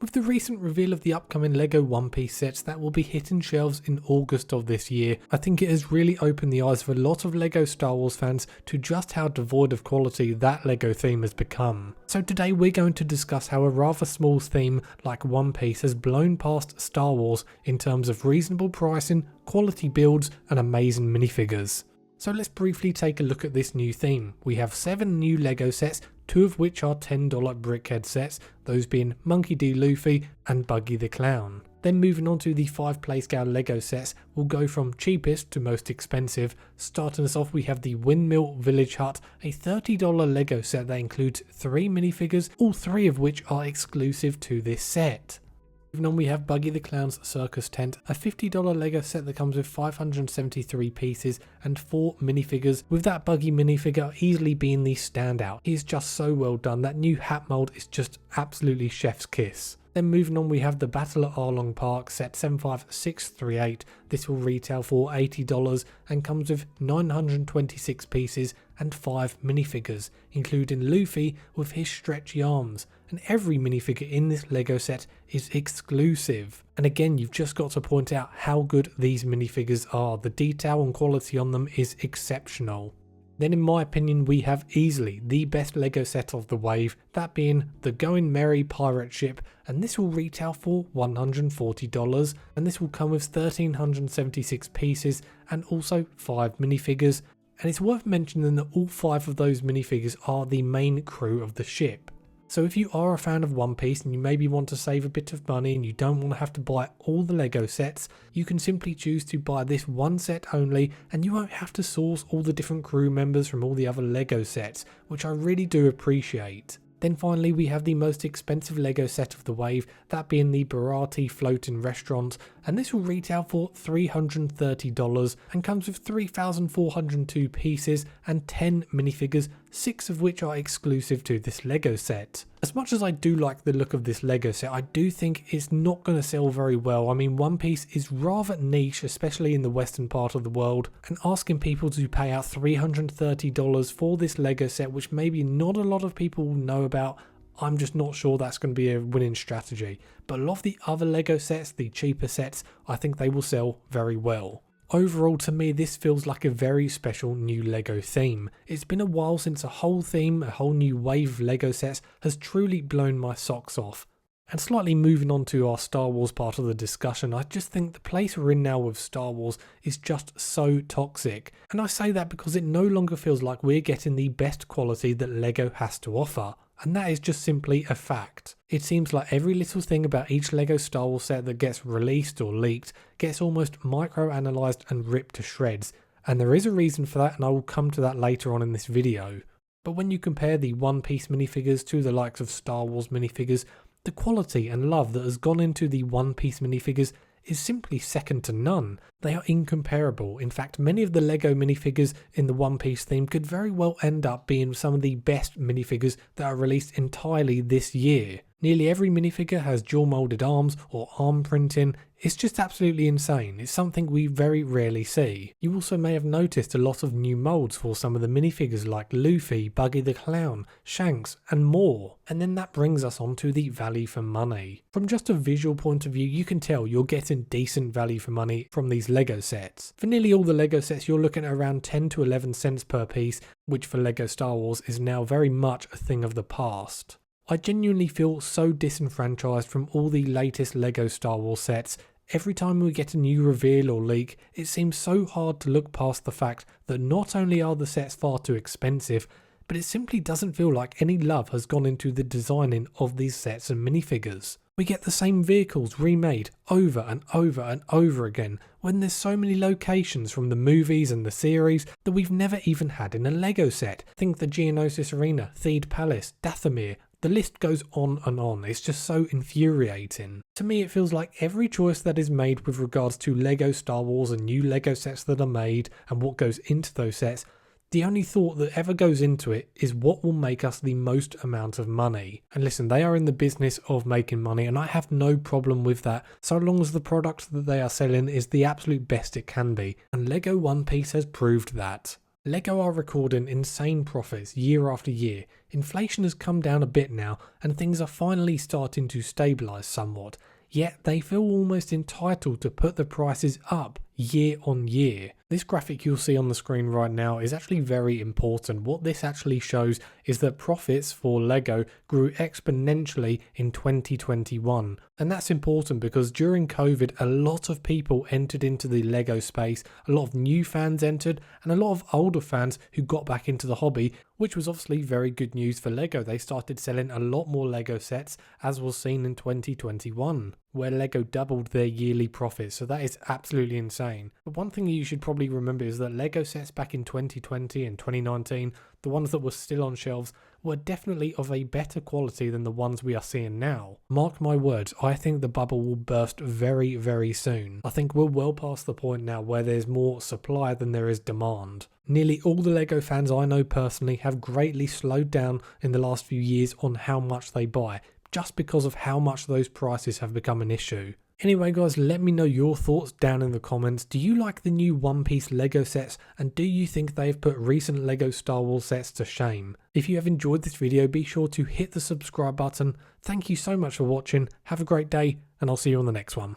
With the recent reveal of the upcoming LEGO One Piece sets that will be hitting shelves in August of this year, I think it has really opened the eyes of a lot of LEGO Star Wars fans to just how devoid of quality that LEGO theme has become. So today we're going to discuss how a rather small theme like One Piece has blown past Star Wars in terms of reasonable pricing, quality builds and amazing minifigures. So let's briefly take a look at this new theme. We have 7 new LEGO sets, 2 of which are $10 brickhead sets, those being Monkey D. Luffy and Buggy the Clown. Then moving on to the 5 playscale LEGO sets, we'll go from cheapest to most expensive. Starting us off, we have the Windmill Village Hut, a $30 LEGO set that includes 3 minifigures, all 3 of which are exclusive to this set. Moving on, we have Buggy the Clown's Circus Tent, a $50 LEGO set that comes with 573 pieces and 4 minifigures, with that Buggy minifigure easily being the standout. He is just so well done. That new hat mold is just absolutely chef's kiss. Then moving on, we have the Battle at Arlong Park set 75638. This will retail for $80 and comes with 926 pieces and 5 minifigures, including Luffy with his stretchy arms. And every minifigure in this LEGO set is exclusive. And again, you've just got to point out how good these minifigures are. The detail and quality on them is exceptional. Then in my opinion, we have easily the best LEGO set of the wave, that being the Going Merry pirate ship, and this will retail for $140, and this will come with 1376 pieces and also 5 minifigures. And it's worth mentioning that all 5 of those minifigures are the main crew of the ship. So if you are a fan of One Piece and you maybe want to save a bit of money and you don't want to have to buy all the LEGO sets, you can simply choose to buy this one set only and you won't have to source all the different crew members from all the other LEGO sets, which I really do appreciate. Then finally we have the most expensive LEGO set of the wave, that being the Barati Floating Restaurant, and this will retail for $330 and comes with 3,402 pieces and 10 minifigures, 6 of which are exclusive to this LEGO set. As much as I do like the look of this LEGO set, I do think it's not going to sell very well. I mean, One Piece is rather niche, especially in the western part of the world, and asking people to pay out $330 for this LEGO set, which maybe not a lot of people will know about, I'm just not sure that's going to be a winning strategy. But a lot of the other LEGO sets, the cheaper sets, I think they will sell very well. Overall, to me, this feels like a very special new LEGO theme. It's been a while since a whole theme, a whole new wave of LEGO sets has truly blown my socks off. And slightly moving on to our Star Wars part of the discussion, I just think the place we're in now with Star Wars is just so toxic. And I say that because it no longer feels like we're getting the best quality that LEGO has to offer. And that is just simply a fact. It seems like every little thing about each LEGO Star Wars set that gets released or leaked gets almost micro-analysed and ripped to shreds. And there is a reason for that, and I will come to that later on in this video. But when you compare the One Piece minifigures to the likes of Star Wars minifigures, the quality and love that has gone into the One Piece minifigures is simply second to none. They are incomparable. In fact, many of the LEGO minifigures in the One Piece theme could very well end up being some of the best minifigures that are released entirely this year. Nearly every minifigure has dual molded arms or arm printing. It's just absolutely insane. It's something we very rarely see. You also may have noticed a lot of new molds for some of the minifigures like Luffy, Buggy the Clown, Shanks and more. And then that brings us on to the value for money. From just a visual point of view, you can tell you're getting decent value for money from these LEGO sets. For nearly all the LEGO sets, you're looking at around 10 to 11 cents per piece, which for LEGO Star Wars is now very much a thing of the past. I genuinely feel so disenfranchised from all the latest LEGO Star Wars sets. Every time we get a new reveal or leak, it seems so hard to look past the fact that not only are the sets far too expensive, but it simply doesn't feel like any love has gone into the designing of these sets and minifigures. We get the same vehicles remade over and over and over again when there's so many locations from the movies and the series that we've never even had in a LEGO set. Think the Geonosis Arena, Theed Palace, Dathomir. The list goes on and on. It's just so infuriating. To me, it feels like every choice that is made with regards to LEGO Star Wars and new LEGO sets that are made and what goes into those sets, the only thought that ever goes into it is what will make us the most amount of money. And listen, they are in the business of making money and I have no problem with that so long as the product that they are selling is the absolute best it can be. And LEGO One Piece has proved that. LEGO are recording insane profits year after year. Inflation has come down a bit now and things are finally starting to stabilise somewhat, yet they feel almost entitled to put the prices up year on year. This graphic you'll see on the screen right now is actually very important. What this actually shows is that profits for Lego grew exponentially in 2021. And that's important because during COVID, a lot of people entered into the Lego space, a lot of new fans entered, and a lot of older fans who got back into the hobby, which was obviously very good news for Lego. They started selling a lot more Lego sets, as was seen in 2021, where Lego doubled their yearly profits. So that is absolutely insane. But one thing you should probably remember is that Lego sets back in 2020 and 2019, the ones that were still on shelves, were definitely of a better quality than the ones we are seeing now. Mark my words, I think the bubble will burst very, very soon. I think we're well past the point now where there's more supply than there is demand. Nearly all the Lego fans I know personally have greatly slowed down in the last few years on how much they buy, just because of how much those prices have become an issue. Anyway guys, let me know your thoughts down in the comments. Do you like the new One Piece Lego sets, and do you think they've put recent Lego Star Wars sets to shame? If you have enjoyed this video, be sure to hit the subscribe button. Thank you so much for watching, have a great day, and I'll see you on the next one.